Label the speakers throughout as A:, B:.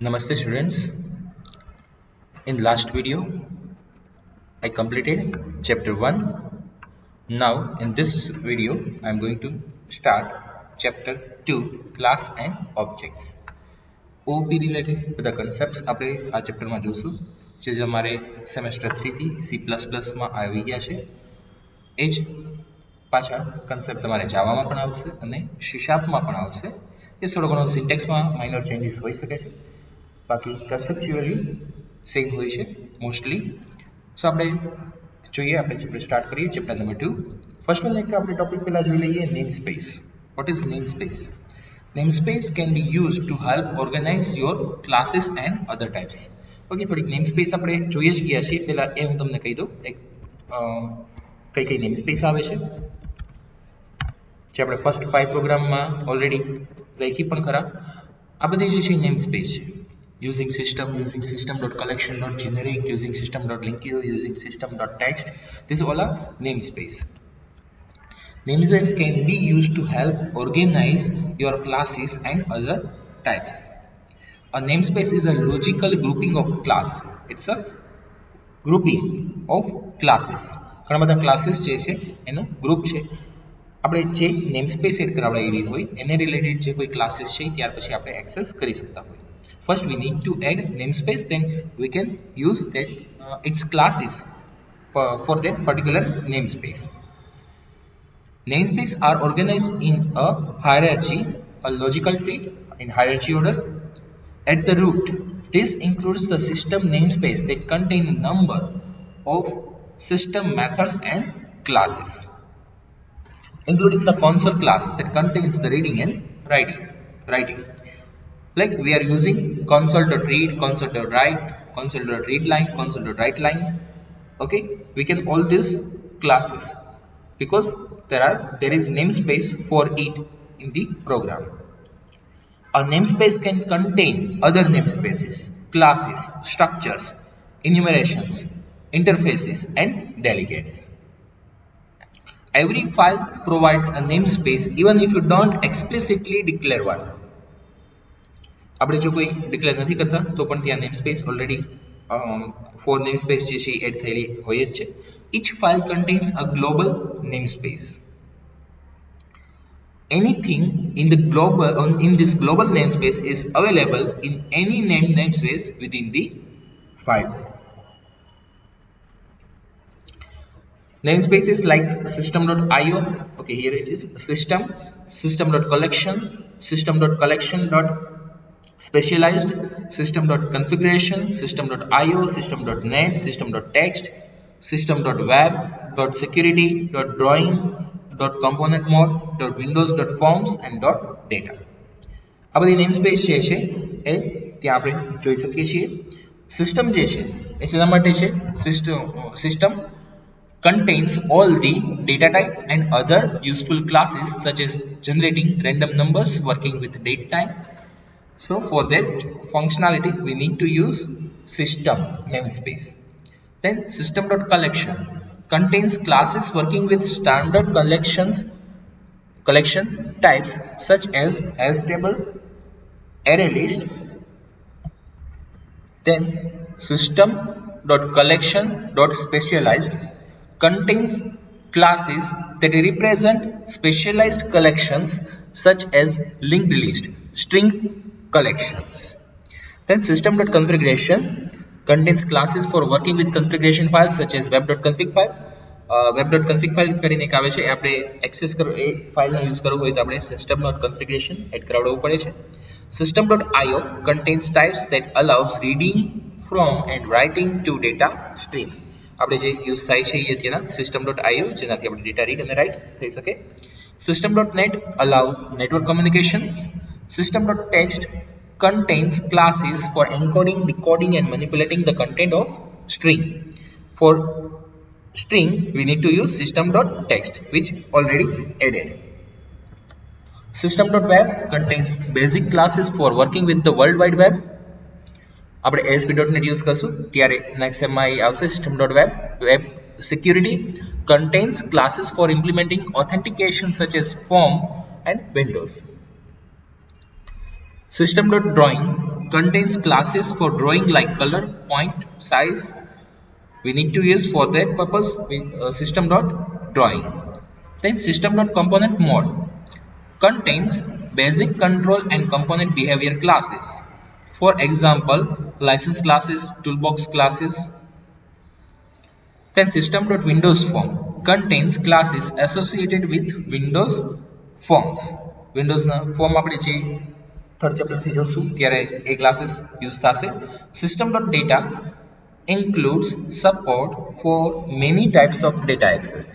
A: Namaste students. In last video I completed chapter 1. Now in this video I am going to start chapter 2 class and objects. OOP related બધા concepts આપણે આ chapter માં જોશું જે અમારે semester 3 થી C++ માં આવી ગયા છે એ જ પાછા concept તમારે Java માં પણ આવશે અને C# માં પણ આવશે એ થોડો ઘણો syntax માં minor changes હોઈ શકે છે બાકી conceptually सेम હોય છે મોસ્ટલી સો આપણે જોઈએ આપણે ચેપ્ટર સ્ટાર્ટ કરીએ ચેપ્ટર નંબર 2 ફર્સ્ટ વન એક આપણે ટોપિક પહેલા જોઈ લઈએ name space what is name space namespace can be used to help organize your classes and other types okay થોડીક namespace આપણે જોઈએ જ ગયા છીએ પહેલા એ હું તમને કહી દઉં કઈ કઈ namespace આવે છે જે આપણે ફર્સ્ટ 5 પ્રોગ્રામમાં ઓલરેડી લખી પણ ખરા આ બધી જે છે namespace છે using system.collection.generic, using system.linkio, using system.text. This all are namespace. Namespace can be used to help organize your classes and other types. A namespace is a logical grouping of class. It's a grouping of classes. ઘણા બધા classes જે છે એનો group છે આપણે જે namespace add કરાવડાવી હોય એને રિલેટેડ જે કોઈ ક્લાસીસ છે ત્યાર પછી આપણે એક્સેસ કરી શકતા હોય. First we need to add namespace, then we can use that its classes for that particular namespace. Namespace are organized in a hierarchy, a logical tree in hierarchy order. At the root, this includes the system namespace that contain a number of system methods and classes, including the console class that contains the reading and writing. Like we are using console.read, console.write, console.readline, console.writeline. Okay, we can all these classes because there is namespace for it in the program. A namespace can contain other namespaces, classes, structures, enumerations, interfaces, and delegates. Every file provides a namespace even if you don't explicitly declare one. આપણે જો કોઈ declare નથી કરતા તો પણ ત્યાં namespace already four namespace જે છે એડ થયેલી હોય જ છે each file contains a global namespace. Anything in this global namespace is available in any named namespace within the file. Namespaces like system.io, okay, here it is system.collection, system.collection. Specialized, system.configuration, system.io, system.net, system.text, system.web, .security, .drawing, .component mode, .windows, .forms and .data. આ બધી namespace જે છે એ ત્યાં આપણે જોઈ શકીએ છીએ system જે છે એ શેના માટે છે system contains all the data type and other useful classes such as generating random numbers, working with date time. So for that functionality we need to use system namespace. Then system.collection contains classes working with standard collection types such as hash table, array list. Then system.collection.specialized contains classes that represent specialized collections such as linked list, string collections. Then system.configuration contains classes for working with configuration files such as web.config file. web.config file કરીને એક આવે છે એ આપણે access કરો એ ફાઇલનો use કરવો હોય તો આપણે system.configuration એડ કરાવવું પડે છે. system.io contains types that allows reading from and writing to data stream. આપણે જે યુઝ થાય છે એ અત્યારના system.io જેનાથી આપણે ડેટા રીડ અને રાઇટ થઈ શકે. system.net allow network communications. System.text contains classes for encoding, decoding and manipulating the content of string. For string we need to use system.text which already added. System.web contains basic classes for working with the world wide web. આપણે ASP.NET use કરશું ત્યારે next sem માં એ આવશે system.web. web security contains classes for implementing authentication such as form and windows. System.drawing contains classes for drawing like color, point, size. We need to use for that purpose system.drawing. Then system.component mode contains basic control and component behavior classes. For example, license classes, toolbox classes. Then system.windows form contains classes associated with Windows forms. Windows ના form આપણે જે third chapter થી જોશું ત્યારે એ classes use થશે. System.data includes support for many types of data access.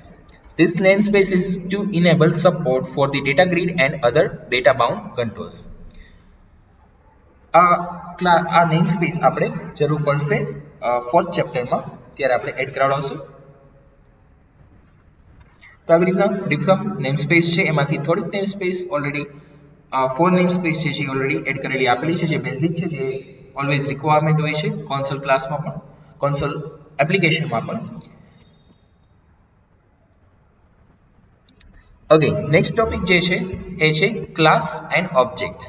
A: This namespace is to enable support for the data grid and other data bound controls. આ namespace આપણે જરૂર પડશે ફોર્થ ચેપ્ટરમાં ત્યારે આપણે એડ કરાવડાવશું. તો આવી રીતના ડિફરન્ટ નેમસ્પેસ છે, એમાંથી થોડીક નેમસ્પેસ ઓલરેડી 4 નેમસ્પેસ છે જે ઓલરેડી એડ કરેલી આપેલી છે, જે બેઝિક છે, જે ઓલવેઝ રિક્વાયરમેન્ટ હોય છે કોન્સોલ ક્લાસમાં પણ, કોન્સોલ એપ્લિકેશનમાં પણ. ઓકે, નેક્સ્ટ ટોપિક જે છે એ છે class and objects.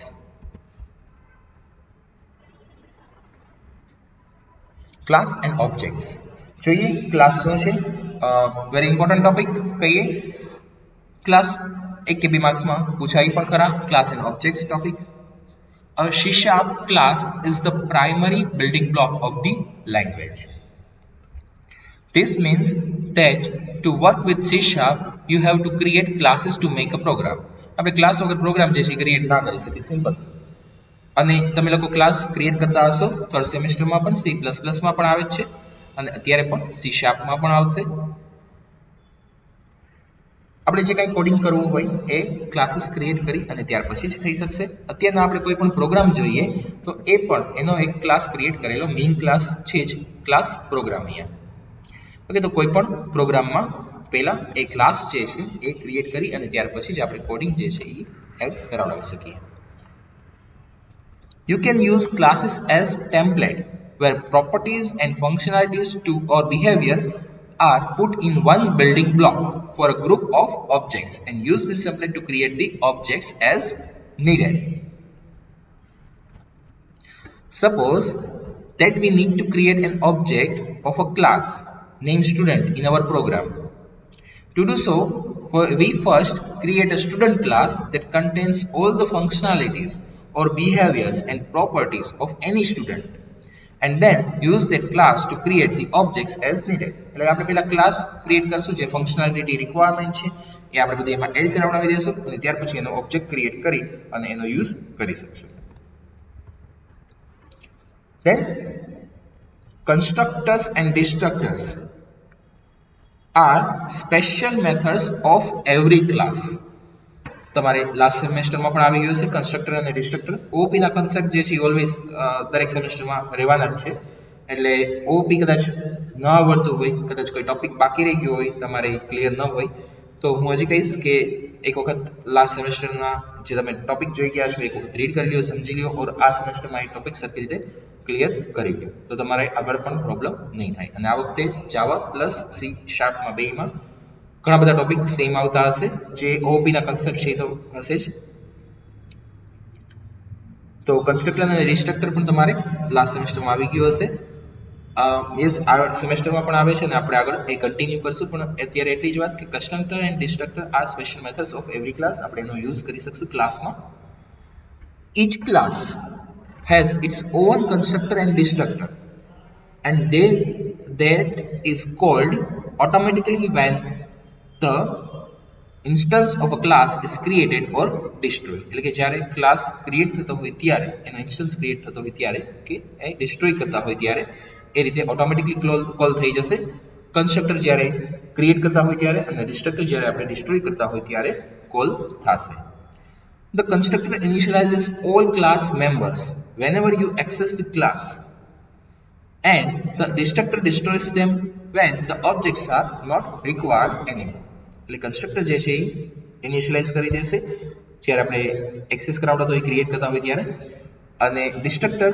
A: Class and objects જોઈએ. ક્લાસ શું છે? વેરી ઇમ્પોર્ટન્ટ ટોપિક કહીએ. ક્લાસ 1 કે 2 માર્ક્સમાં પૂછાઈ પણ ખરા. Class and objects topic. A C# class is the primary building block of the language. This means that to work with C# you have to create classes to make a program. આપણે class વગર programme જે છે create ના કરી શકીએ, simple. અને તમે લોકો ક્લાસ ક્રિએટ કરતા હશો થર્ડ સેમેસ્ટરમાં પણ, C++ માં પણ આવે છે અને અત્યારે પણ C# માં પણ આવશે. આપણે જે કંઈ કોડિંગ કરવું હોય એ ક્લાસીસ ક્રિએટ કરી અને ત્યાર પછી જ થઈ શકશે. અત્યારના આપણે કોઈ પણ પ્રોગ્રામ જોઈએ તો એ પણ એનો એક ક્લાસ ક્રિએટ કરેલો મેઇન ક્લાસ છે જ ક્લાસ પ્રોગ્રામ અહીંયા. ઓકે, તો કોઈ પણ પ્રોગ્રામમાં પહેલા એ ક્લાસ જે છે એ ક્રિએટ કરી અને ત્યાર પછી જ આપણે કોડિંગ જે છે એ એડ કરાવડાવી શકીએ. You can use classes as template where properties and functionalities to or behavior are put in one building block for a group of objects and use this template to create the objects as needed. Suppose that we need to create an object of a class named student in our program. To do so, we first create a student class that contains all the functionalities or behaviors and properties of any student, and then use that class to create the objects as needed. એટલે આપણે પહેલા class create કરશું, જે functionality requirement છે એ આપણે બધું એમાં add કરાવડાવી દઈશું અને ત્યાર પછી એનો ઓબ્જેક્ટ ક્રિએટ કરી અને એનો યુઝ કરી શકશું. Then constructors and destructors are special methods of every class. તમારે લાસ્ટ સેમેસ્ટરમાં પણ આવી ગયું છે કન્સ્ટ્રક્ટર અને ડિસ્ટ્રક્ટર. ઓપી ના કન્સેપ્ટ જે છે ઓલવેઝ દરેક સેમેસ્ટરમાં રહેવાના જ છે. એટલે ઓપી કદાચ ન આવડતું હોય, કદાચ કોઈ ટોપિક બાકી રહી ગયો હોય, તમારે ક્લિયર ન હોય, તો હું હજી કહીશ કે એક વખત લાસ્ટ સેમેસ્ટરના જે તમે ટોપિક જોઈ ગયા છો એક વખત રીડ કરી લ્યો, સમજી લ્યો, ઓર આ સેમેસ્ટરમાં એ ટોપિક સરખી રીતે ક્લિયર કરી લ્યો, તો તમારે આગળ પણ પ્રોબ્લેમ નહીં થાય. અને આ વખતે જાવા પ્લસ C# માં બેમાં ઘણા બધા ટોપિક સેમ આવતા હશે. જે ઓપી ના કન્સેપ્ટ છે તો હશે જ. તો કન્સ્ટ્રક્ટર અને ડિસ્ટ્રક્ટર પણ તમારે લાસ્ટ સેમેસ્ટરમાં આવી ગયું હશે. યસ, આ સેમેસ્ટરમાં પણ આવે છે અને આપણે આગળ એ કન્ટિન્યુ કરશું. પણ અત્યારે એટલી જ વાત કે constructor and destructor are special methods of every class. આપણે એનો યુઝ કરી શકશું ક્લાસમાં. Each class has its own constructor and destructor, and that is called automatically when the instance of a class is created or destroyed. એટલે કે જ્યારે class create થતો હોય ત્યારે, એનો ઇન્સ્ટન્સ ક્રિએટ થતો હોય ત્યારે કે એ ડિસ્ટ્રોય કરતા હોય ત્યારે એ રીતે ઓટોમેટિકલી કોલ થઈ જશે. કન્સ્ટ્રક્ટર જ્યારે ક્રિએટ કરતા હોય ત્યારે અને ડિસ્ટ્રક્ટર જ્યારે આપણે ડિસ્ટ્રોય કરતા હોય ત્યારે કોલ થશે. The constructor initializes all class members whenever you access the class, and the destructor destroys them when the objects are not required anymore. એટલે કન્સ્ટ્રક્ટર જે છે એ ઇનિશિયલાઇઝ કરી દેશે જ્યારે આપણે એક્સેસ કરાવતા હોય, ક્રિએટ કરતા હોય ત્યારે, અને ડિસ્ટ્રક્ટર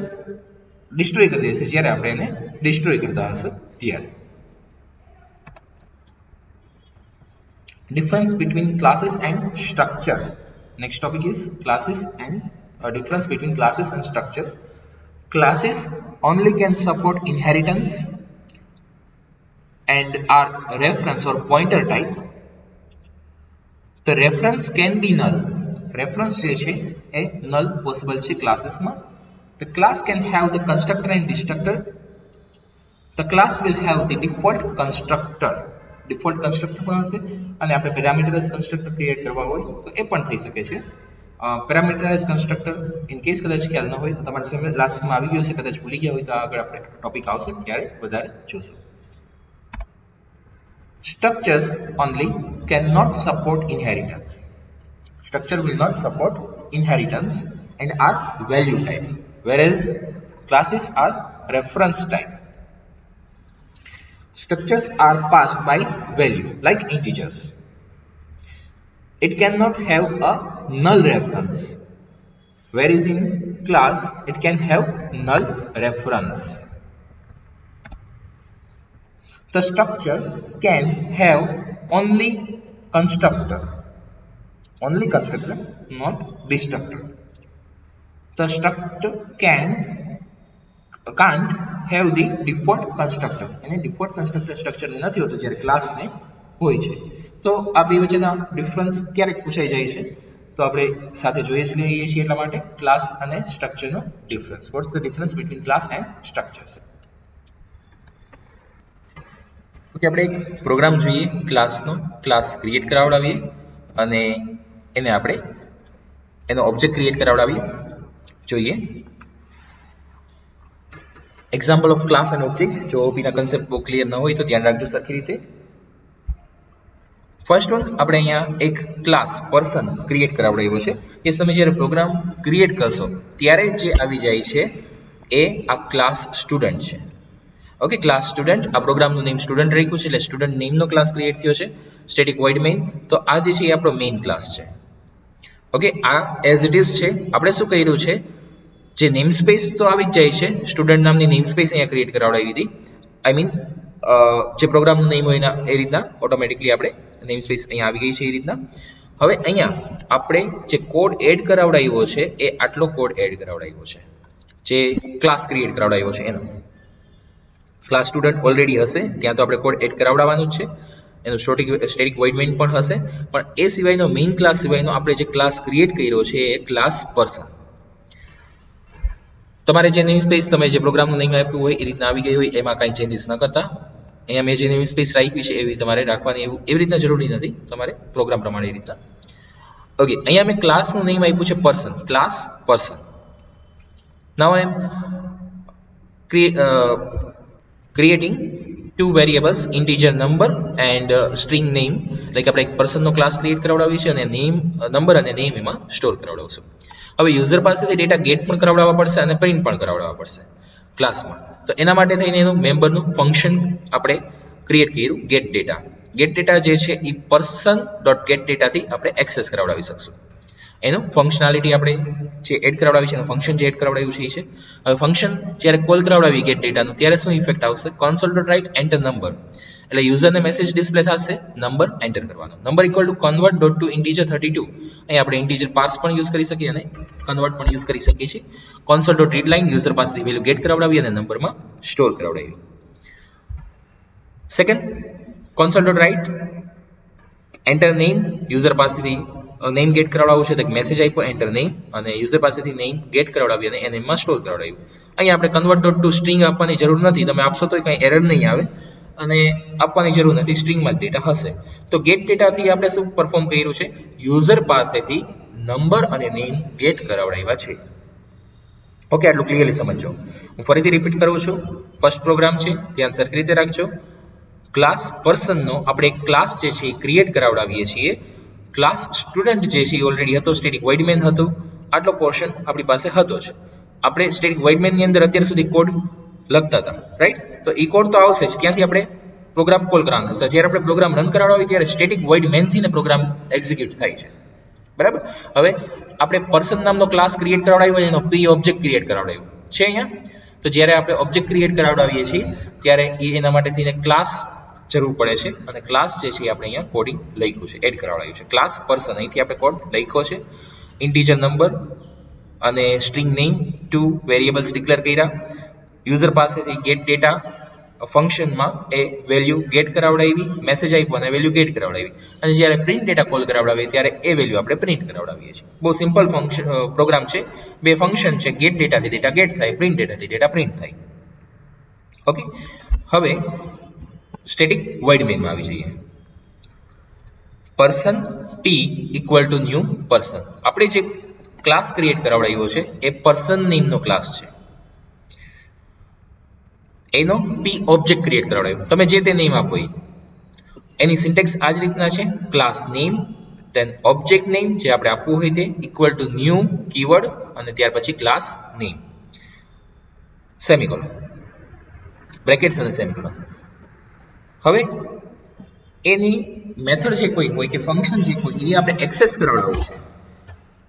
A: ડિસ્ટ્રોય કરી દેશે જ્યારે આપણે એને ડિસ્ટ્રોય કરતા હશે ત્યારે. Difference between classes and structure. Next topic is classes and difference between classes and structure. Classes only can support inheritance and are reference or pointer type. The reference can be null. Reference જે છે એ null possible છે classes માં. The class can have the constructor and destructor. The class will have the default constructor. Default constructor પણ હશે અને આપણે parameterized constructor create કરવા હોય તો એ પણ થઈ શકે છે. Parameterized constructor in case કદાચ ખ્યાલ ન હોય તો તમારે લાસ્ટમાં આવી ગયો છે, કદાચ ભૂલી ગયા હોય તો આગળ આપણે ટોપિક આવશે ત્યારે વધારે જોશું. Structures only cannot support inheritance. Structure will not support inheritance and are value type, whereas classes are reference type. Structures are passed by value like integers. It cannot have a null reference, whereas in class it can have null reference. The structure can have only constructor, not destructor. The structure can't have the default constructor, અને default constructor structure નથી હોતું જ્યારે class ને હોય છે. તો આ બે વચ્ચેના ડિફરન્સ ક્યારેક પૂછાઈ જાય છે તો આપણે સાથે જોઈએ જ લઈએ છીએ એટલા માટે ક્લાસ અને સ્ટ્રક્ચરનો difference. What's the difference between class and structures? Okay, આપણે એક પ્રોગ્રામ જોઈએ ક્લાસનો. ક્લાસ ક્રિએટ કરાવડાવીએ અને એને આપણે એનો ઓબ્જેક્ટ ક્રિએટ કરાવડાવીએ. જોઈએ example of class and object. જો ઓપીના કન્સેપ્ટ બહુ ક્લિયર ન હોય તો ધ્યાન રાખજો સરખી રીતે. ફર્સ્ટ વન, આપણે અહીંયા એક ક્લાસ પર્સન ક્રિએટ કરાવડાવ્યો છે. એ તમે જ્યારે પ્રોગ્રામ ક્રિએટ કરશો ત્યારે જે આવી જાય છે એ આ ક્લાસ સ્ટુડન્ટ છે. ઓકે, ક્લાસ સ્ટુડન્ટ, આ પ્રોગ્રામનું નેમ સ્ટુડન્ટ રાખ્યું છે એટલે સ્ટુડન્ટ નેમનો ક્લાસ ક્રિએટ થયો છે. સ્ટેટિક વોઇડ મેઇન, તો આ જે છે એ આપણો મેઇન ક્લાસ છે. ઓકે, આ એઝ ઇટ ઇઝ છે. આપણે શું કર્યું છે, જે નેમ સ્પેસ તો આવી જ જાય છે, સ્ટુડન્ટ નામની નેમ સ્પેસ અહીંયા ક્રિએટ કરાવડાવી હતી. આઈ મીન જે પ્રોગ્રામનું નેમ હોય એ રીતના ઓટોમેટિકલી આપણે નેમ સ્પેસ અહીંયા આવી ગઈ છે એ રીતના. હવે અહીંયા આપણે જે કોડ એડ કરાવડાવ્યો છે એ આટલો કોડ એડ કરાવડાવ્યો છે, જે ક્લાસ ક્રિએટ કરાવડાવ્યો છે એનો. ક્લાસ સ્ટુડન્ટ ઓલરેડી હશે ત્યાં તો આપણે કોડ એડ કરાવડાવવાનું જ છે. એનું સ્ટેટિક વોઇડ મેઇન પણ હશે, પણ એ સિવાયનો મેઇન ક્લાસ સિવાયનો આપણે જે ક્લાસ ક્રિએટ કર્યો છે એ ક્લાસ પર્સન. તમારે જે નેમ સ્પેસ તમે જે પ્રોગ્રામનું નેમ આપ્યું હોય એ રીતના આવી ગઈ હોય, એમાં કાંઈ ચેન્જીસ ન કરતા. અહીંયા મેં જે નેમ સ્પેસ રાખી છે એવી તમારે રાખવાની, એવી રીતના જરૂરી નથી, તમારે પ્રોગ્રામ પ્રમાણે એ રીતના. ઓકે, અહીંયા મેં ક્લાસનું નેમ આપ્યું છે person, class person. Now I am creating two variables, integer number and string name. Like આપણે એક પર્સનનો ક્લાસ ક્રિએટ કરાવડાવી છે અને નેમ, નંબર અને નેમ એમાં સ્ટોર કરાવડાવશું. હવે યુઝર પાસેથી ડેટા ગેટ પણ કરાવડાવવા પડશે અને પ્રિન્ટ પણ કરાવડાવવા પડશે ક્લાસમાં. તો એના માટે થઈને એનું મેમ્બરનું ફંક્શન આપણે ક્રિએટ કર્યું, ગેટ ડેટા. ગેટ ડેટા જે છે એ પર્સન ડોટ ગેટ ડેટાથી આપણે એક્સેસ કરાવડાવી શકશું. એનું ફંક્શનાલિટી આપણે જે એડ કરાવડાવી છે એનું ફંક્શન જે એડ કરાવડાવ્યું છે એ છે. હવે ફંક્શન જ્યારે કોલ કરાવડાવી ગેટ ડેટાનું ત્યારે શું ઇફેક્ટ આવશે, console dot write enter number, એટલે યુઝરને મેસેજ ડિસ્પ્લે થશે, નંબર એન્ટર કરવાનો. Number equal to convert dot to integer 32. અહીં આપણે ઇન્ટીજર પાર્સ પણ યુઝ કરી શકીએ અને કન્વર્ટ પણ યુઝ કરી શકીએ છીએ. console dot read line, user પાસેથી વેલ્યુ ગેટ કરાવડાવી અને નંબરમાં સ્ટોર કરાવડાવી. Second, console dot write enter name, user પાસેથી નેમ ગેટ કરાવડાવવું છે તો મેસેજ આપ્યો એન્ટર નેમ અને યુઝર પાસેથી નેમ ગેટ કરાવડાવી અને એને એમાં સ્ટોર કરાવડાવ્યું. અહીંયા આપણે કન્વર્ટ ડોટ ટુ સ્ટ્રિંગ આપવાની જરૂર નથી, તમે આપશો તો કંઈ એરર નહીં આવે અને આપવાની જરૂર નથી, સ્ટ્રિંગમાં જ ડેટા હશે. તો ગેટ ડેટાથી આપણે શું પરફોર્મ કર્યું છે, યુઝર પાસેથી નંબર અને નેમ ગેટ કરાવડાવ્યા છે. ઓકે, આટલું ક્લિયરલી સમજો. હું ફરીથી રિપીટ કરું છું. ફર્સ્ટ પ્રોગ્રામ છે, ધ્યાન સરખી રીતે રાખજો. ક્લાસ પર્સનનો આપણે એક ક્લાસ જે છે એ ક્રિએટ કરાવડાવીએ છીએ. ક્લાસ સ્ટુડન્ટ જે છે એ ઓલરેડી હતો, સ્ટેટિક વોઇડ મેઇન હતું, આટલો પોર્શન આપણી પાસે હતો જ. આપણે સ્ટેટિક વોઇડ મેઇનની અંદર અત્યાર સુધી કોડ લખતા હતા, રાઈટ? તો એ કોડ તો આવશે જ, ત્યાંથી આપણે પ્રોગ્રામ કોલ કરવાનો હશે. જ્યારે આપણે પ્રોગ્રામ રન કરાવડાવીએ ત્યારે સ્ટેટિક વોઇડ મેઇનથી ને પ્રોગ્રામ એક્ઝિક્યુટ થાય છે, બરાબર? હવે આપણે પર્સન નામનો ક્લાસ ક્રિએટ કરાવડાવ્યો હોય એનો પી ઓબ્જેક્ટ ક્રિએટ કરાવડાવ્યો છે અહીંયા. તો જ્યારે આપણે ઓબ્જેક્ટ ક્રિએટ કરાવડાવીએ છીએ ત્યારે એના માટે થઈને ક્લાસ જરૂર પડે છે અને ક્લાસ જે છે આપણે અહીંયા કોડિંગ લખ્યું છે, એડ કરાવડાવ્યું છે. ક્લાસ પર્સન, અહીંથી આપણે કોડ લખ્યો છે. ઇન્ટીજર નંબર અને સ્ટ્રિંગ નેમ 2 વેરિયેબલ્સ ડિક્લેર કર્યા, યુઝર પાસેથી ગેટ ડેટા ફંક્શનમાં એ વેલ્યુ ગેટ કરાવડાવી, મેસેજ આપ્યો અને વેલ્યુ ગેટ કરાવડાવી, અને જ્યારે પ્રિન્ટ ડેટા કોલ કરાવડાવીએ ત્યારે એ વેલ્યુ આપણે પ્રિન્ટ કરાવડાવીએ છીએ. બહુ સિમ્પલ ફંક્શન પ્રોગ્રામ છે. બે ફંક્શન છે, ગેટ ડેટાથી ડેટા ગેટ થાય, પ્રિન્ટ ડેટાથી ડેટા પ્રિન્ટ થાય. ઓકે, હવે સ્ટેટિક વોઇડ મેઇનમાં આવી જઈએ. Person T equal to new person. આપણે જે ક્લાસ ક્રિએટ કરાવડાવ્યો છે એ પર્સન નેમનો ક્લાસ છે. એનો પી ઓબ્જેક્ટ ક્રિએટ કરાવડાવ્યો. તમે જે તે નેમ આપો એની સિન્ટેક્સ આ જ રીતના છે. Class name, then object name જે આપણે આપવું હોય તે ઇક્વલ ટુ ન્યૂ કીવર્ડ અને ત્યાર પછી ક્લાસ નેમ, સેમિકોલન, બ્રેકેટ્સ અને સેમિકોલન. હવે એની મેથડ જે કોઈ હોય કે ફંક્શન જે કોઈ એ આપણે એક્સેસ કરાવડાવવું છે.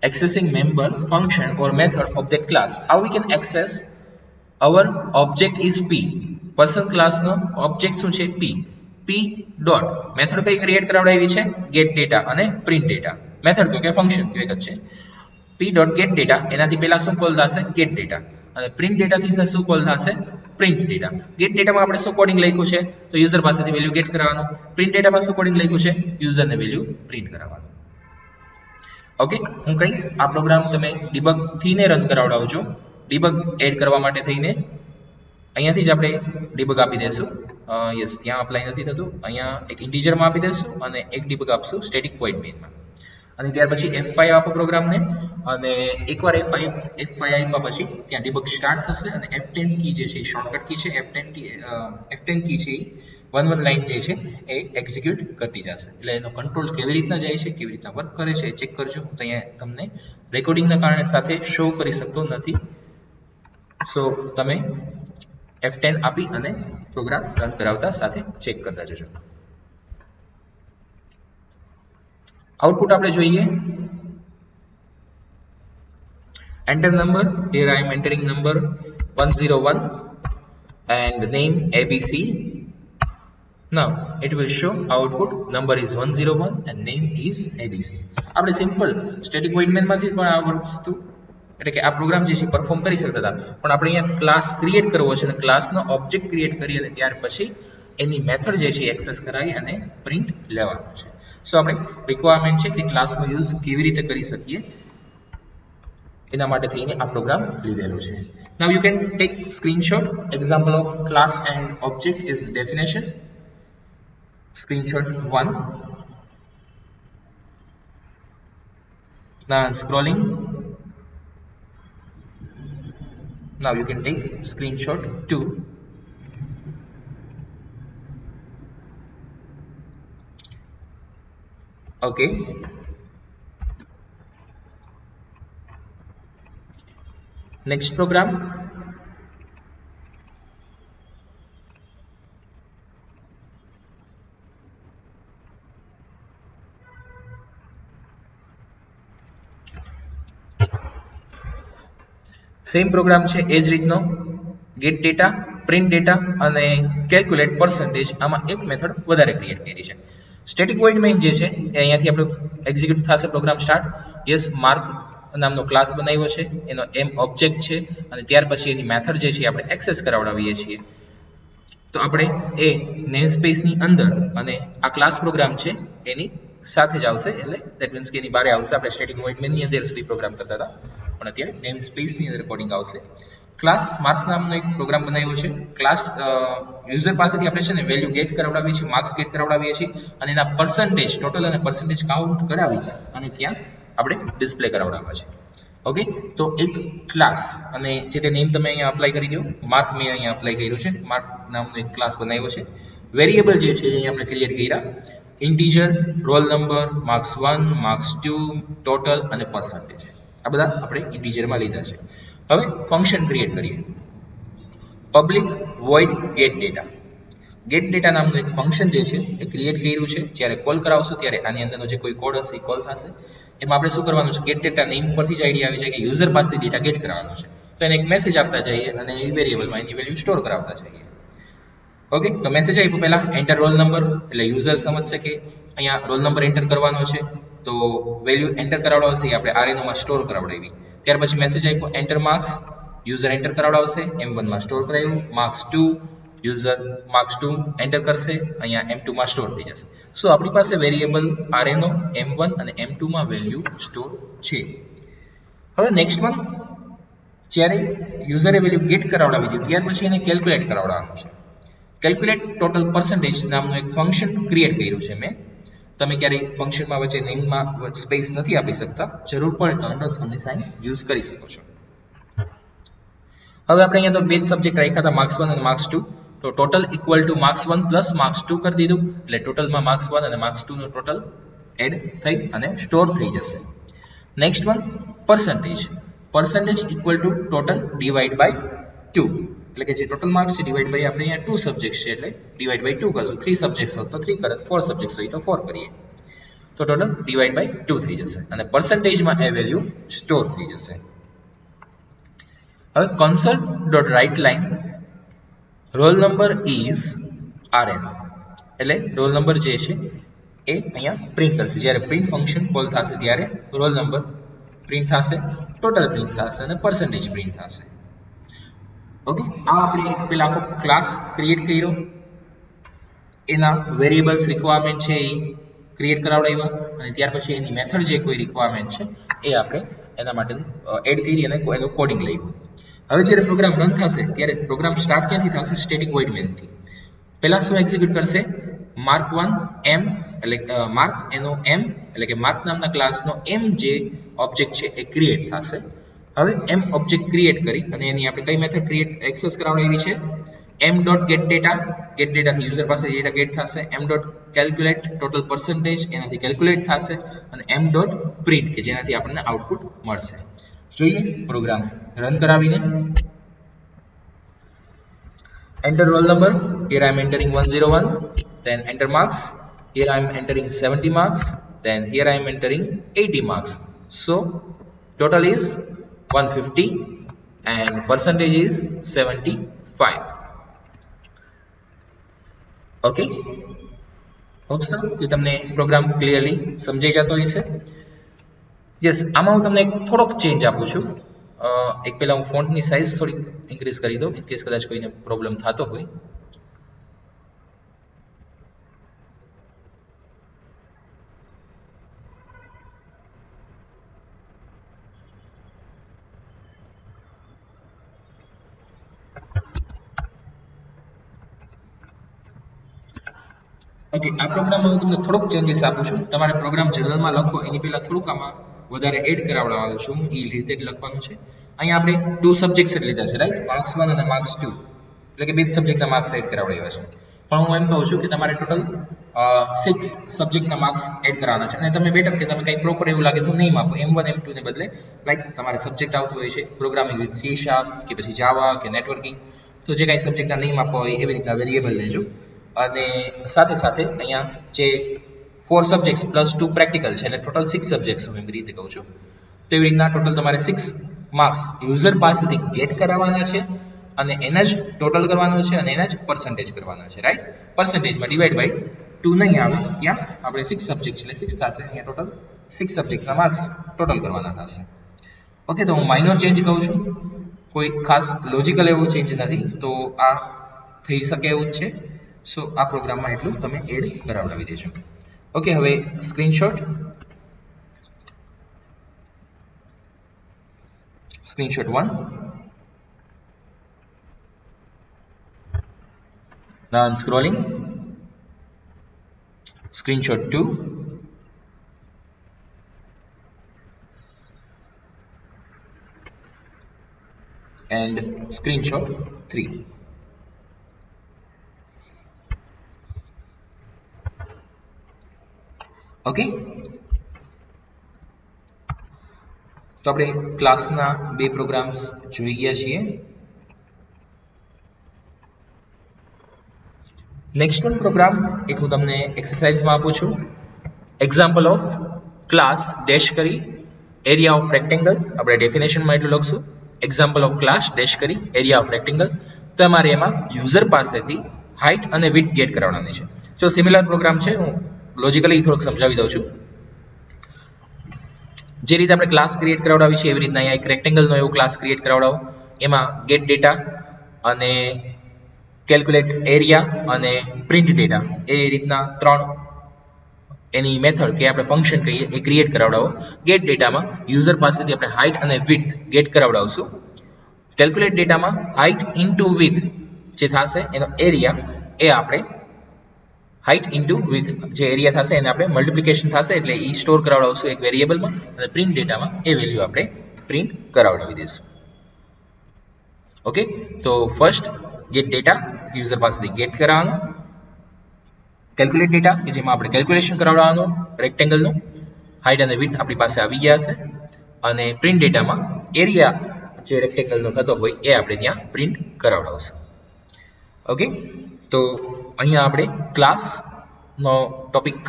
A: Accessing member function or method of that class. How we can access our object is p. Person class no object શું છે? p. p dot method કઈ ક્રિએટ કરાવડાવી છે? get data અને print data. method કયો કે function કયો એક જ છે. p dot get data એનાથી પહેલા શું કોલ થશે? get data. અને print data થી શું કોલ થશે? print data. get data માં આપણે શું કોડિંગ લખ્યું છે? તો યુઝર પાસેથી વેલ્યુ ગેટ કરાવવાનું. print data માં શું કોડિંગ લખ્યું છે? યુઝર ને વેલ્યુ પ્રિન્ટ કરાવવાનું. ઓકે, હું કહીશ આ પ્રોગ્રામ તમે ડિબગ થીને રન કરાવડાવજો. ડિબગ એડ કરવા માટે થઈને અહીંયાથી જ આપણે ડિબગ આપી દઈશું. યસ, ત્યાં અપ્લાય નથી થતું. અહીંયા એક ઇન્ટીજરમાં આપી દઈશું અને એક ડિબગ આપશું સ્ટેટિક વોઇડ મેઇનમાં. અને ત્યાર પછી F5 આપો પ્રોગ્રામને, અને એકવાર F5 આપ્યા પછી ત્યાં ડિબગ સ્ટાર્ટ થશે અને F10 કી જે છે એ શોર્ટકટ કી છે. F10 કી છે એ 1 લાઈન જે છે એ એક્ઝિક્યુટ કરતી જશે. એટલે એનો કંટ્રોલ કેવી રીતના જાય છે, કેવી રીતના વર્ક કરે છે એ ચેક કરજો. હું અહીંયા તમને રેકોર્ડિંગના કારણે સાથે શો કરી શકતો નથી. સો તમે F10 આપી અને પ્રોગ્રામ રન કરાવતા સાથે ચેક કરતા જજો. આઉટપુટ આપણે જોઈએ. Enter number. Here I am entering number 101 and name ABC. Now it will show output number is 101 and name is ABC. આપણે સિમ્પલ સ્ટેટિક વોઇડ મેઇનમાંથી પણ આ વસ્તુ એટલે કે આ પ્રોગ્રામ જે છે પરફોર્મ કરી શકતા હતા, પણ આપણે અહીંયા ક્લાસ ક્રિએટ કરવો છે અને ક્લાસનો ઓબ્જેક્ટ ક્રિએટ કરી અને ત્યાર પછી એની મેથડ જે છે એક્સેસ કરાવી અને પ્રિન્ટ લેવાનું છે. સો આપણે રિક્વાયરમેન્ટ છે કે ક્લાસનો યુઝ કેવી રીતે કરી શકીએ એના માટે થઈને આ પ્રોગ્રામ લીધેલો છે. Now you can take screenshot. Example of class and object is definition. Screenshot 1. Now I'm scrolling. Now you can take screenshot 2. Okay. Next program. Same program છે એ જ રીતનો. ગેટ ડેટા, પ્રિન્ટ ડેટા અને calculate percentage, આમાં એક method વધારે create કરી છે. સ્ટેટિક વોઇડ મેઇન જે છે એ અહીંયાથી આપણો એક્ઝિક્યુટ થશે પ્રોગ્રામ સ્ટાર્ટ. યસ, માર્ક નામનો ક્લાસ બનાવ્યો છે, એનો એમ ઓબ્જેક્ટ છે અને ત્યાર પછી એની મેથડ જે છે આપણે એક્સેસ કરાવડાવીએ છીએ. તો આપણે એ નેમ સ્પેસની અંદર અને આ ક્લાસ પ્રોગ્રામ છે એની સાથે જ આવશે. એટલે દેટ મીન્સ કે એની બારે આવશે. આપણે સ્ટેટિક વોઇડ મેઇનની અંદર સુધી પ્રોગ્રામ કરતા હતા, પણ અત્યારે નેમ સ્પેસની અંદર કોડિંગ આવશે. ક્લાસ માર્ક નામનો એક પ્રોગ્રામ બનાવ્યો છે. ક્લાસ યુઝર પાસેથી આપણે છે ને વેલ્યુ ગેટ કરાવડાવીએ છીએ, માર્ક્સ ગેટ કરાવડાવીએ છીએ અને એના પર્સન્ટેજ, ટોટલ અને પર્સન્ટેજ કાઉન્ટ કરાવી અને ત્યાં આપણે ડિસ્પ્લે કરાવડાવવા છે. ઓકે, તો એક ક્લાસ અને જે તે નેમ તમે અહીંયા અપ્લાય કરી દો. માર્ક મેં અહીંયા અપ્લાય કર્યું છે. માર્ક નામનો એક ક્લાસ બનાવ્યો છે. વેરિયેબલ જે છે અહીંયા આપણે ક્રિએટ કર્યા. Integer, roll number, marks 1, marks 2, total અને પર્સન્ટેજ. આ બધા આપણે ઇન્ટીજરમાં લીધા છે. હવે ફંક્શન ક્રિએટ કરીએ. Public void get data. Get data નામનું એક ફંક્શન જે છે એ ક્રિએટ કર્યું છે. જ્યારે કોલ કરાવશો ત્યારે આની અંદરનો જે કોઈ કોડ હશે એ કોલ થશે. એમાં આપણે શું કરવાનું છે? ગેટ ડેટા નેમ પરથી જ આઈડિયા આવી જાય કે યુઝર પાસેથી ડેટા ગેટ કરવાનો છે. તો એને એક મેસેજ આપતા જઈએ અને એ વેરિયેબલમાં એની વેલ્યુ સ્ટોર કરાવતા જઈએ. ઓકે, તો મેસેજ આપ્યો પહેલા એન્ટર રોલ નંબર, એટલે યુઝર સમજશે કે અહીંયા રોલ નંબર એન્ટર કરવાનો છે. તો વેલ્યુ એન્ટર કરાવડાવશે એ આપણે આરએનઓ માં સ્ટોર કરાવડાવી. ત્યાર પછી મેસેજ આપ્યો એન્ટર માર્ક્સ, યુઝર એન્ટર કરાવડાવશે, M1 માં સ્ટોર કરાવ્યું, માર્ક્સ 2 યુઝર માર્ક્સ 2 એન્ટર કરશે, અહીંયા M2 માં સ્ટોર થઈ જશે. સો આપણી પાસે વેરિયેબલ આરએનઓ M1 અને M2 માં વેલ્યુ સ્ટોર છે. હવે નેક્સ્ટ વન, જ્યારે યુઝરે વેલ્યુ ગેટ કરાવડાવી દીધી ત્યાર પછી એને કેલ્ક્યુલેટ કરાવડાવવાનું છે. કેલ્ક્યુલેટ ટોટલ પર્સન્ટેજ નામનું એક ફંક્શન ક્રિએટ કર્યું છે મેં. તમે ક્યારેય ફંક્શનમાં વચ્ચે નેમમાં સ્પેસ નથી આપી શકતા, જરૂર પડે તો અંડરસ્કોરની સાઇન યુઝ કરી શકો છો. હવે આપણે અહીંયા તો બે સબ્જેક્ટ રાખ્યા હતા, માર્ક્સ 1 અને માર્ક્સ 2. તો total equal to marks 1 plus marks 2 કરી દીધું, એટલે ટોટલમાં માર્ક્સ 1 અને માર્ક્સ 2 નો ટોટલ એડ થઈ અને સ્ટોર થઈ જશે. Next one, percentage. Percentage equal to total divide by 2, એટલે કે જે ટોટલ માર્ક્સ છે ડિવાઇડ બાય આપણે અહીંયા 2 સબ્જેક્ટ છે એટલે ડિવાઇડ બાય 2 કરશું. 3 સબ્જેક્ટ્સ હોય તો 3 કરત, 4 સબ્જેક્ટ્સ હોય તો 4 કરીએ, તો ટોટલ ડિવાઇડ બાય 2 થઈ જશે અને પર્સન્ટેજમાં એ વેલ્યુ સ્ટોર થઈ જશે. હવે console.writeLine roll number is RN, એટલે રોલ નંબર જે છે એ અહીંયા પ્રિન્ટ કરશે. જ્યારે પ્રિન્ટ ફંક્શન કોલ થશે ત્યારે રોલ નંબર પ્રિન્ટ થશે, ટોટલ પ્રિન્ટ થશે અને પર્સન્ટેજ પ્રિન્ટ થશે. ઓકે, આ આપણે પેલા આખો ક્લાસ ક્રિએટ કર્યો, એના વેરિયેબલ્સ રિક્વાયરમેન્ટ છે એ ક્રિએટ કરાવડાવ્યા અને ત્યાર પછી એની મેથડ જે કોઈ રિક્વાયરમેન્ટ છે એ આપણે એના માટે એડ કરી અને એનું કોડિંગ લખ્યું. હવે જ્યારે પ્રોગ્રામ રન થશે ત્યારે પ્રોગ્રામ સ્ટાર્ટ ક્યાંથી થશે? સ્ટેટિક વોઇડ મેનથી. પહેલા શું એક્ઝિક્યુટ કરશે? mark1 m, એટલે માર્ક એનો m, એટલે કે માર્ક નામના ક્લાસનો m જે ઓબ્જેક્ટ છે એ ક્રિએટ થશે. હવે m ઓબ્જેક્ટ ક્રિએટ કરી અને એની આપણે કઈ મેથડ ક્રિએટ એક્સેસ કરાવડાવી છે? m.getData, get data થી યુઝર પાસે ડેટા ગેટ થશે. m.calculate ટોટલ પર્સન્ટેજ એનાથી કેલ્ક્યુલેટ થશે અને m.print કે જેનાથી આપણને આઉટપુટ મળશે. જોઈએ પ્રોગ્રામ રન કરાવીને. enter roll number, here I am entering 101, then enter marks, here I am entering 70 marks, then here I am entering 80 marks. So total is 150 and percentage is 75. Okay, hope so કે તમને programme clearly સમજાઈ જતો હશે. Yes, આમાં હું તમને એક થોડોક ચેન્જ આપું છું. એક પહેલા હું ફોન્ટની સાઇઝ થોડીક ઇન્ક્રીઝ કરી દઉં ઇન કેસ કદાચ કોઈને પ્રોબ્લેમ થતો હોય. ઓકે, આ પ્રોગ્રામમાં હું તમને થોડોક ચેન્જીસ આપું છું. તમારે પ્રોગ્રામ જનરલમાં લખો એની પહેલા થોડુંક આમાં વધારે એડ કરાવડાવું છું, એ રીતે જ લખવાનું છે. અહીંયા આપણે 2 સબ્જેક્ટ્સ લીધા છે, રાઈટ? માર્ક્સ 1 અને માર્ક્સ 2, એટલે કે 2 સબ્જેક્ટના માર્ક્સ એડ કરાવડાવ્યા છે. પણ હું એમ કહું છું કે તમારે ટોટલ 6 સબ્જેક્ટના માર્ક્સ એડ કરવાના છે અને તમે બેટર કે તમે કંઈ પ્રોપર એવું લાગે તો નહીં આપો, M1 M2 ને બદલે લાઈક તમારે સબ્જેક્ટ આવતો હોય છે પ્રોગ્રામિંગ વિથ C# કે પછી જાવા કે નેટવર્કિંગ, તો જે કાંઈ સબ્જેક્ટના નેમ આપવા હોય એવી રીતના વેરિયેબલ લેજો. અને સાથે સાથે અહીંયા જે 4 સબ્જેક્ટ્સ પ્લસ 2 પ્રેક્ટિકલ છે એટલે ટોટલ 6 સબ્જેક્ટ્સ હું એવી રીતે કહું છું. તો એવી રીતના ટોટલ તમારે 6 માર્ક્સ યુઝર પાસેથી ગેટ કરાવવાના છે અને એના જ ટોટલ કરવાનું છે અને એના જ પર્સન્ટેજ કરવાના છે, રાઈટ? પર્સન્ટેજમાં ડિવાઈડ બાય 2 નહીં આવે, ત્યાં આપણે 6 સબ્જેક્ટ એટલે 6 થશે. અહીંયા ટોટલ 6 સબ્જેક્ટના માર્ક્સ ટોટલ કરવાના થશે. ઓકે, તો હું માઇનોર ચેન્જ કહું છું, કોઈ ખાસ લોજિકલ એવો ચેન્જ નથી, તો આ થઈ શકે એવું જ છે. સો આ પ્રોગ્રામમાં એટલું તમે એડ કરાવડાવી દેજો. ઓકે, હવે screenshot 1. Now I'm scrolling. Screenshot 2. And screenshot 3. Okay, તો આપણે ક્લાસના 2 પ્રોગ્રામ્સ જોઈ ગયા છીએ. નેક્સ્ટ વન પ્રોગ્રામ એક હું તમને એક્સરસાઇઝમાં આપું છું. એક્ઝામ્પલ ઓફ ક્લાસ ડેશ કરી એરિયા ઓફ રેક્ટેંગલ, આપણે ડેફિનેશનમાં એટલું લખશું. એક્ઝામ્પલ ઓફ ક્લાસ ડેશ કરી એરિયા ઓફ રેક્ટેંગલ. તો અમારે એમાં યુઝર પાસેથી હાઇટ અને વિડ્થ ગેટ કરાવવાની છે. જો સિમિલર પ્રોગ્રામ છે, હું લોજિકલી થોડુંક સમજાવી દઉં છું. જે રીતે આપણે ક્લાસ ક્રિએટ કરાવડાવી છે એવી રીતના અહીંયા એક રેક્ટેંગલનો એવો ક્લાસ ક્રિએટ કરાવડાવો, એમાં ગેટ ડેટા અને કેલ્ક્યુલેટ એરિયા અને પ્રિન્ટ ડેટા એ રીતના ત્રણ એની મેથડ કે આપણે ફંક્શન કહીએ એ ક્રિએટ કરાવડાવો. ગેટ ડેટામાં યુઝર પાસેથી આપણે હાઇટ અને વિડ્થ ગેટ કરાવડાવશું. કેલ્ક્યુલેટ ડેટામાં હાઇટ ઇન્ટુ વિડ્થ જે થશે એનો એરિયા એ આપણે હાઇટ ઇન્ટુ વિથ જે એરિયા થશે એને આપણે મલ્ટિપ્લિકેશન થશે એટલે એ સ્ટોર કરાવડાવશું એક વેરિયેબલમાં, અને પ્રિન્ટ ડેટામાં એ વેલ્યુ આપણે પ્રિન્ટ કરાવડાવી દઈશું. ઓકે, તો ફર્સ્ટ ગેટ ડેટા યુઝર પાસેથી ગેટ કરાવવાનું, કેલ્ક્યુલેટ ડેટા કે જેમાં આપણે કેલ્ક્યુલેશન કરાવડાવવાનું રેક્ટેંગલનું, હાઇટ અને વિડ્થ આપણી પાસે આવી ગયા છે, અને પ્રિન્ટ ડેટામાં એરિયા જે રેક્ટેંગલનો થતો હોય એ આપણે ત્યાં પ્રિન્ટ કરાવડાવશું. ઓકે, તો અહીંયા આપણે ક્લાસનો ટોપિક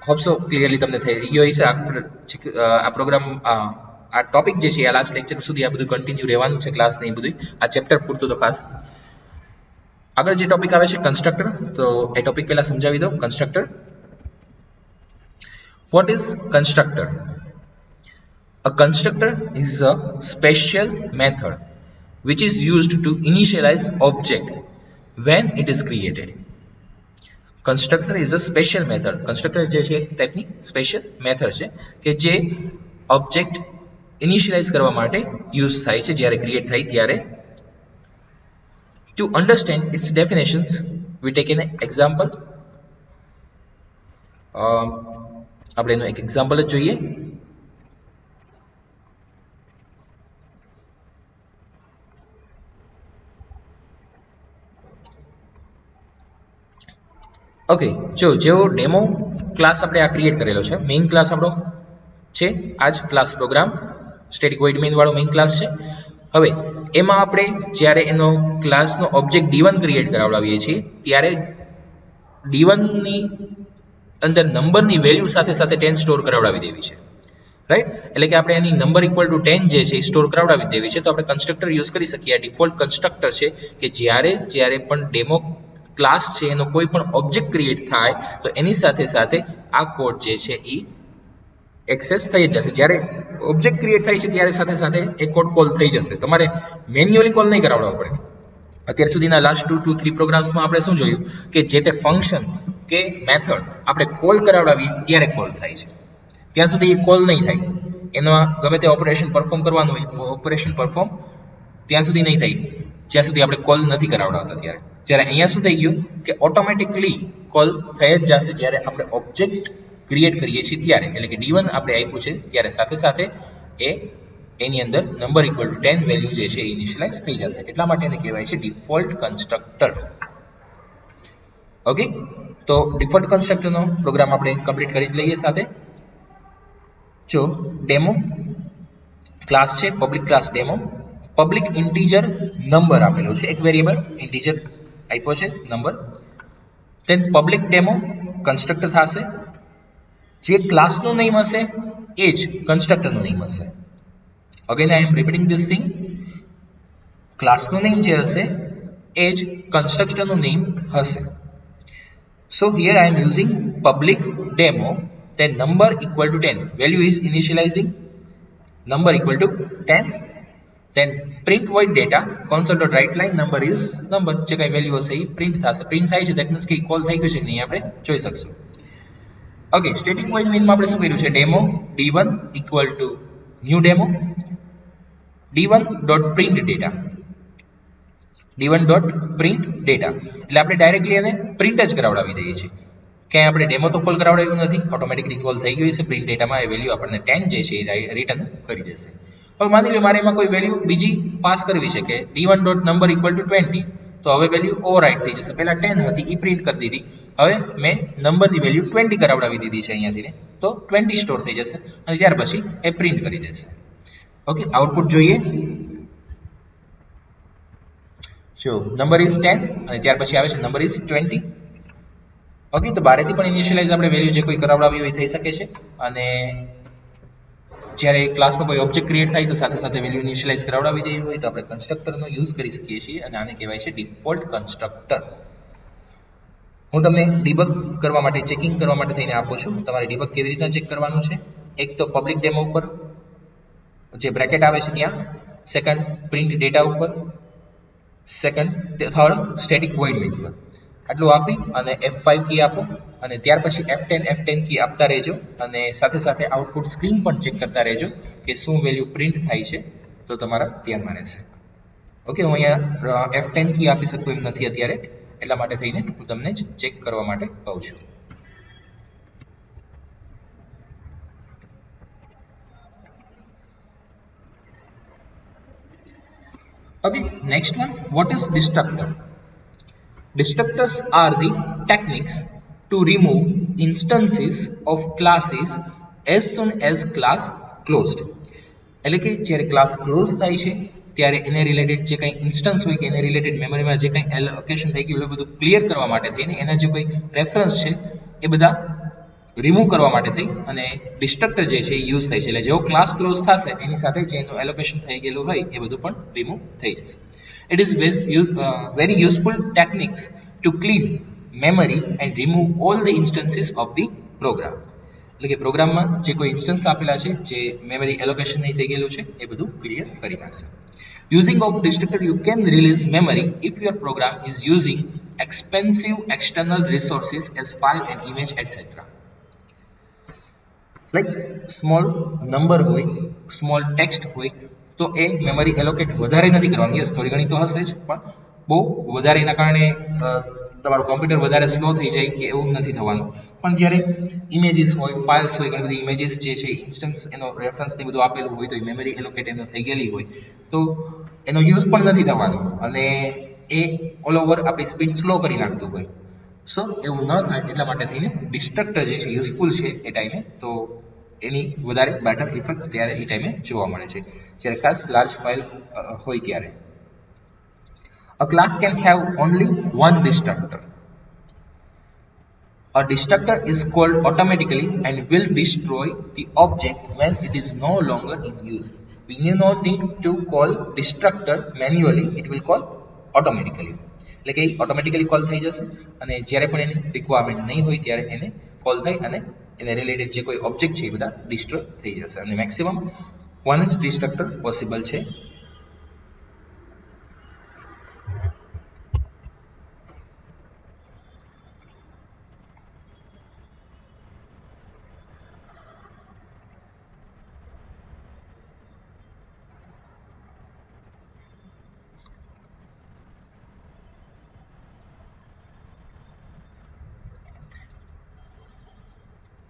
A: હોપસો ક્લિયરલી તમને થઈ ગયો હશે. આ પ્રોગ્રામ આ ટોપિક જે છે આ લાસ્ટ લેક્ચર સુધી આ બધું કન્ટિન્યુ રહેવાનું છે, ક્લાસ ને બધું આ ચેપ્ટર પૂરતું તો ખાસ. આગળ જે ટોપિક આવે છે કન્સ્ટ્રક્ટર, તો એ ટોપિક પહેલા સમજાવી દો. Constructor, what is constructor? A constructor is a special method which is used to initialize object when it is created. Constructor is a special method. Constructor જે છે એક ટાઈપની સ્પેશિયલ મેથડ છે કે જે ઓબ્જેક્ટ ઇનિશિયલાઇઝ કરવા માટે યુઝ થાય છે જ્યારે ક્રિએટ થાય ત્યારે. To understand its definitions, we take an example. આપણે એનું એક એક્ઝામ્પલ જ જોઈએ. ઓકે, જો જેવો ડેમો ક્લાસ આપણે આ ક્રિએટ કરેલો છે, મેઇન ક્લાસ આપણો છે આ જ class program, static void main વાળો મેઇન ક્લાસ છે. હવે એમાં આપણે જ્યારે એનો ક્લાસનો ઓબ્જેક્ટ D1 ક્રિએટ કરાવડાવીએ છીએ ત્યારે D1 ની અંદર નંબરની વેલ્યુ સાથે સાથે 10 સ્ટોર કરાવડાવી દેવી છે, રાઈટ? એટલે કે આપણે એની નંબર ઇક્વલ ટુ 10 જે છે એ સ્ટોર કરાવડાવી દેવી છે. તો આપણે કન્સ્ટ્રક્ટર યુઝ કરી શકીએ. આ ડિફોલ્ટ કન્સ્ટ્રક્ટર છે કે જ્યારે પણ ડેમો ક્લાસ છે એનો કોઈ પણ ઓબ્જેક્ટ ક્રિએટ થાય તો એની સાથે સાથે આ કોડ જે છે એ એક્સેસ થઈ જશે. જ્યારે ઓબ્જેક્ટ ક્રિએટ થાય છે ત્યારે સાથે સાથે એ કોડ કોલ થઈ જશે. તમારે મેન્યુઅલી કોલ નહીં કરાવડાવવો પડે. અત્યાર સુધીના લાસ્ટ 2-3 પ્રોગ્રામ્સમાં આપણે શું જોયું કે જે તે ફંક્શન કે મેથડ આપણે કોલ કરાવડાવીએ ત્યારે કોલ થાય છે, ત્યાં સુધી એ કોલ નહીં થાય. એમાં ગમે તે ઓપરેશન પરફોર્મ કરવાનું હોય, ઓપરેશન પરફોર્મ ત્યાં સુધી નહીં થાય જ્યાં સુધી આપણે કોલ નથી કરાવડાવતા ત્યારે. જ્યારે અહીંયા શું થઈ ગયું કે ઓટોમેટિકલી કોલ થઈ જ જશે જ્યારે આપણે ઓબ્જેક્ટ ક્રિએટ કરીએ છીએ ત્યારે. એટલે કે D1 આપણે આપ્યું છે ત્યારે સાથે સાથે એની અંદર નંબર ઇક્વલ ટુ 10 વેલ્યુ જે છે ઇનિશિયલાઇઝ થઈ જશે. એટલા માટે એને કહેવાય છે ડિફોલ્ટ કન્સ્ટ્રક્ટર. ઓકે, તો ડિફોલ્ટ કન્સ્ટ્રક્ટરનો પ્રોગ્રામ આપણે કમ્પ્લીટ કરી જ લઈએ. સાથે જો ડેમો ક્લાસ છે, public class demo, public integer number આપેલો છે, એક વેરિયેબલ ઇન્ટીજર આપ્યો છે number. Then public demo constructor થશે. જે ક્લાસનું નેમ હશે એ જ કન્સ્ટ્રક્ટરનું નેમ હશે. Again I am repeating this thing. ક્લાસનું નેમ જે હશે એ જ કન્સ્ટ્રક્ટરનું નેમ હશે. So here I am using public demo, then number equal to 10, value is initializing number equal to 10, then print void data console.writeLine number is number, જે કઈ value હશે એ પ્રિન્ટ થશે. પ્રિન્ટ થાય છે ધેટ મીન્સ કે call થઈ ગયું છે કે નહીં આપણે જોઈ શકશું. ઓકે, સ્ટેટિક વોઇડ મેઇનમાં આપણે શું કર્યું છે, demo D1 equal to new demo D1.print data, D1.print data એટલે આપણે ડાયરેક્ટલી એને પ્રિન્ટ જ કરાવડાવી દઈએ છીએ. ક્યાંય આપણે ડેમો તો કોલ કરાવડાવ્યું નથી, ઓટોમેટિકલી કોલ થઈ ગયું છે. પ્રિન્ટ ડેટામાં એ વેલ્યુ આપણને 10 જે છે એ રિટર્ન કરી દેશે. હવે માની લો મારે એમાં કોઈ વેલ્યુ બીજી પાસ કરવી છે કે D1.number equal to 20, તો હવે વેલ્યુ ઓવરરાઇટ થઈ જશે. પહેલા 10 હતી એ પ્રિન્ટ કરી દીધી, હવે મેં નંબરની વેલ્યુ 20 કરાવડાવી દીધી છે અહીંયાથી, તો 20 સ્ટોર થઈ જશે અને ત્યાર પછી એ પ્રિન્ટ કરી દેશે. ઓકે, આઉટપુટ જોઈએ. જો નંબર ઇઝ 10 અને ત્યાર પછી આવે છે નંબર ઇઝ 20. ઓકે, તો બારેથી પણ ઇનિશિયલાઇઝ આપણે વેલ્યુ જે કોઈ કરાવડાવી હોય થઈ શકે છે. અને જ્યારે ક્લાસનો કોઈ ઓબ્જેક્ટ ક્રિએટ થાય તો સાથે સાથે વેલ્યુ ઇનિશિયલાઇઝ કરાવડાવી દેવી હોય તો આપણે કન્સ્ટ્રક્ટરનો યુઝ કરી શકીએ છીએ અને આને કહેવાય છે ડિફોલ્ટ કન્સ્ટ્રક્ટર. હું તમને ડિબગ કરવા માટે, ચેકિંગ કરવા માટે થઈને આપું છું. તમારે ડિબગ કેવી રીતના ચેક કરવાનું છે, એક તો પબ્લિક ડેમો ઉપર જે બ્રેકેટ આવે છે ત્યાં, સેકન્ડ પ્રિન્ટ ડેટા ઉપર, second third static void main પર. આટલું આપી અને F5 કી આપો અને ત્યાર પછી F10 કી આપતા રહેજો અને સાથે સાથે આઉટપુટ સ્ક્રીન પણ ચેક કરતા રહેજો કે શું વેલ્યુ પ્રિન્ટ થાય છે, તો તમારા ધ્યાનમાં રહેશે. ઓકે, હું અહીંયા F10 કી આપી શકું એમ નથી અત્યારે, એટલા માટે થઈને હું તમને જ ચેક કરવા માટે કહું છું. Okay, next one, what is destructor? Destructors are the techniques to remove instances of classes as soon as class closed. એટલે કે જ્યારે ક્લાસ ક્લોઝ થાય છે ત્યારે એને રિલેટેડ જે કંઈ ઇન્સ્ટન્સ હોય કે એને રિલેટેડ મેમરીમાં જે કંઈ એલોકેશન થઈ ગયું એ બધું ક્લિયર કરવા માટે થઈને એના જે કોઈ રેફરન્સ છે એ બધા રિમૂવ કરવા માટે થઈ અને ડિસ્ટ્રક્ટર જે છે એ યુઝ થાય છે. એટલે જેવો ક્લાસ ક્લોઝ થશે એની સાથે જે એનું એલોકેશન થઈ ગયેલું હોય એ બધું પણ રિમૂવ થઈ જશે. It is very useful techniques to clean memory and remove all the instances of the program. એટલે કે પ્રોગ્રામમાં જે કોઈ ઇન્સ્ટન્સ આપેલા છે જે મેમરી એલોકેશન નહીં થઈ ગયેલું છે એ બધું ક્લિયર કરી નાખશે. Using of destructor you can release memory if your program is using expensive external resources as file and image etc. Like small number હોય, small text હોય તો એ મેમરી એલોકેટ વધારે નથી કરવાની. યસ, થોડી ઘણી તો હશે જ, પણ બહુ વધારે એના કારણે તમારું કોમ્પ્યુટર વધારે સ્લો થઈ જાય કે એવું નથી થવાનું. પણ જ્યારે ઇમેજીસ હોય, ફાઇલ્સ હોય, ઘણી બધી ઇમેજીસ જે છે ઇન્સ્ટન્સ એનો રેફરન્સ ને બધું આપેલું હોય તો મેમરી એલોકેટ એનો થઈ ગયેલી હોય તો એનો યુઝ પણ નથી થવાનો અને એ ઓલ ઓવર આપણી સ્પીડ સ્લો કરી નાખતું હોય. સો એવું ન થાય એટલા માટે થઈને ડિસ્ટ્રક્ટર જે છે યુઝફુલ છે એ ટાઈમે, તો એની વધારે બેટર ઇફેક્ટ ત્યારે એ ટાઈમે જોવા મળે છે જ્યારે ખાસ લાર્જ ફાઇલ હોય ત્યારે. A class can have only one destructor. A destructor is called automatically and will destroy the object when it is no longer in use. We do not need to call destructor manually, it will call automatically. એટલે કે automatically call થઈ જશે અને જ્યારે પણ એની requirement નહીં હોય ત્યારે એને કોલ થઈ અને એને રિલેટેડ જે કોઈ ઓબ્જેક્ટ છે એ બધા ડિસ્ટ્રોય થઈ જશે અને મેક્સિમમ વન જ ડિસ્ટ્રક્ટર પોસિબલ છે.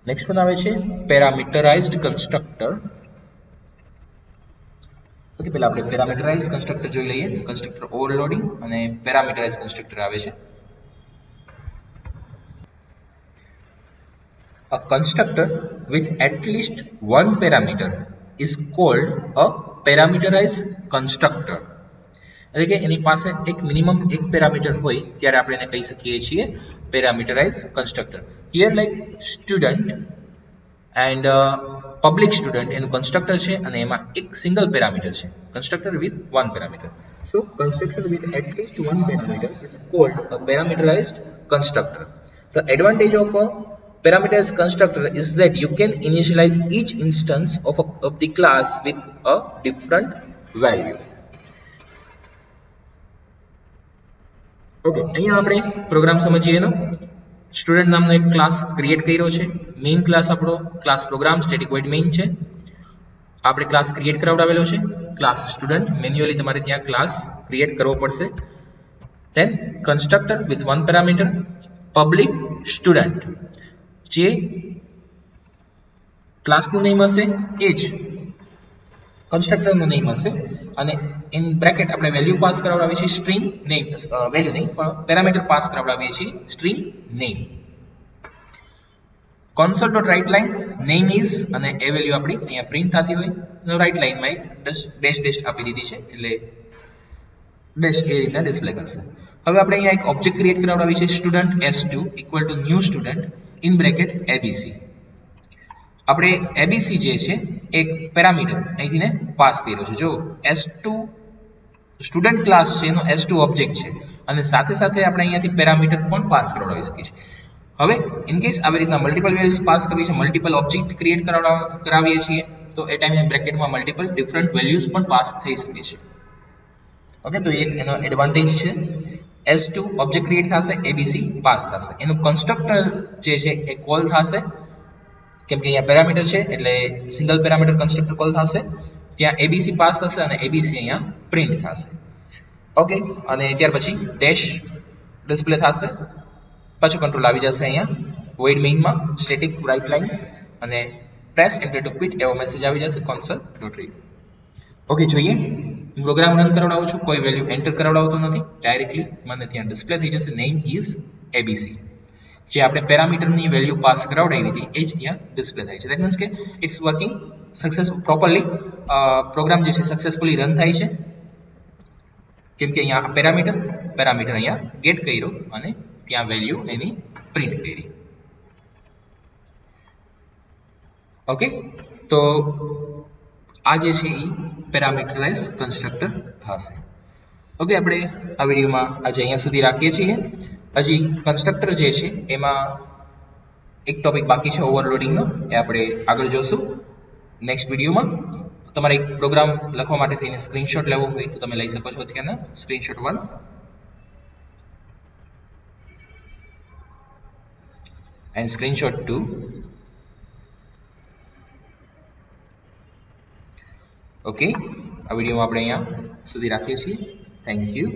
A: નેક્સ્ટ વન આવે છે પેરામીટરાઇઝ્ડ કન્સ્ટ્રક્ટર. ઓકે, પહેલા આપણે પેરામીટરાઇઝ્ડ કન્સ્ટ્રક્ટર જોઈ લઈએ. કન્સ્ટ્રક્ટર ઓવરલોડિંગ અને પેરામીટરાઇઝ્ડ કન્સ્ટ્રક્ટર આવે છે. A constructor with at least one parameter is called a parameterized constructor. એટલે કે એની પાસે એક મિનિમમ એક પેરામીટર હોય ત્યારે આપણે એને કહી શકીએ છીએ parameterized constructor. Here like student and public student એનું કન્સ્ટ્રક્ટર છે અને એમાં એક સિંગલ પેરામીટર છે, constructor with one parameter. So constructor with at least one parameter is called a parameterized constructor. The advantage of a parameterized constructor is that you can initialize each instance of the class with a different value. Okay, અહીંયા આપણે programme સમજીએ એનો. Student નામનો એક class create કર્યો છે. Main class આપણો class program static void main છે. આપણે ક્લાસ ક્રિએટ કરાવડાવેલો છે ક્લાસ સ્ટુડન્ટ. મેન્યુઅલી તમારે ત્યાં ક્લાસ ક્રિએટ કરવો પડશે. Then constructor with one parameter public student, જે ક્લાસનું નેમ હશે એ જ કન્સ્ટ્રક્ટરનું નેમ હશે અને ઇન બ્રેકેટ આપણે વેલ્યુ પાસ કરાવડાવીએ છીએ સ્ટ્રિંગ નેમ, વેલ્યુ નહીં પણ પેરામીટર પાસ કરાવડાવીએ છીએ string name. console.writeLine name is અને એ વેલ્યુ આપણી અહીંયા પ્રિન્ટ થતી હોય અને રાઇટ લાઇનમાં એક ડેશ ડેશ આપી દીધી છે એટલે ડેશ એ રીતના ડિસ્પ્લે કરશે. હવે આપણે અહીંયા એક ઓબ્જેક્ટ ક્રિએટ કરાવડાવી છે student s2 equal to new student in bracket abc. આપણે abc જે છે એક પેરામીટર અહીંથી ને પાસ કર્યો છે. જો s2 સ્ટુડન્ટ ક્લાસ છે એનો s2 ઓબ્જેક્ટ છે અને સાથે સાથે આપણે અહીંયાથી પેરામીટર પણ પાસ કરાવડાવી શકીએ છીએ. હવે ઇન કેસ આવી રીતના મલ્ટિપલ વેલ્યુઝ પાસ કરવી છે, મલ્ટિપલ ઓબ્જેક્ટ ક્રિએટ કરાવીએ છીએ તો એ ટાઈમે બ્રેકેટમાં મલ્ટિપલ ડિફરન્ટ વેલ્યુઝ પણ પાસ થઈ શકે છે. ઓકે, તો એક એનો એડવાન્ટેજ છે. S2 ઓબ્જેક્ટ ક્રિએટ થશે, ABC પાસ થશે. એનું કન્સ્ટ્રક્ટર જે છે એ કોલ થશે, કેમ કે અહીંયા પેરામીટર છે એટલે સિંગલ પેરામીટર કન્સ્ટ્રક્ટર કોલ થશે. ત્યાં ABC પાસ થશે અને ABC અહીંયા પ્રિન્ટ થશે. ઓકે, અને ત્યાર પછી ડેશ ડિસ્પ્લે થશે. પાછું કંટ્રોલ આવી જશે અહીંયા void mainમાં સ્ટેટિક રાઇટ લાઇન અને પ્રેસ એન્ટર ટુ ક્વિટ એવો મેસેજ આવી જશે console.read. ઓકે, જોઈએ પ્રોગ્રામ રન કરાવડાવું છું, કોઈ વેલ્યુ એન્ટર કરાવડાવતો નથી, ડાયરેક્ટલી મને ત્યાં ડિસ્પ્લે થઈ જશે નેમ ઇઝ ABC. જે આપણે પેરામીટરની વેલ્યુ પાસ કરાવડાવી હતી એ જ ત્યાં ડિસ્પ્લે થાય છે. દેટ મીન્સ કે ઇટ્સ વર્કિંગ પ્રોપરલી, પ્રોગ્રામ જે છે સક્સેસફુલી રન થાય છે, કેમ કે અહીંયા પેરામીટર અહીંયા ગેટ કર્યો અને ત્યાં વેલ્યુ એની પ્રિન્ટ કરી. ઓકે, તો આ જે છે એ પેરામીટરાઇઝ કન્સ્ટ્રક્ટર થશે. ઓકે, આપણે આ વિડીયોમાં આજે અહીંયા સુધી રાખીએ છીએ. હજી કન્સ્ટ્રક્ટર જે છે એમાં એક ટોપિક બાકી છે ઓવરલોડિંગનો, એ આપણે આગળ જોશું નેક્સ્ટ વિડીયોમાં. તમારે એક પ્રોગ્રામ લખવા માટે થઈને સ્ક્રીનશોટ લેવો હોય તો તમે લઈ શકો છો. અત્યારના સ્ક્રીનશોટ 1 એન્ડ સ્ક્રીનશોટ 2. ઓકે, આ વિડીયોમાં આપણે અહીંયા સુધી રાખીએ છીએ. Thank you.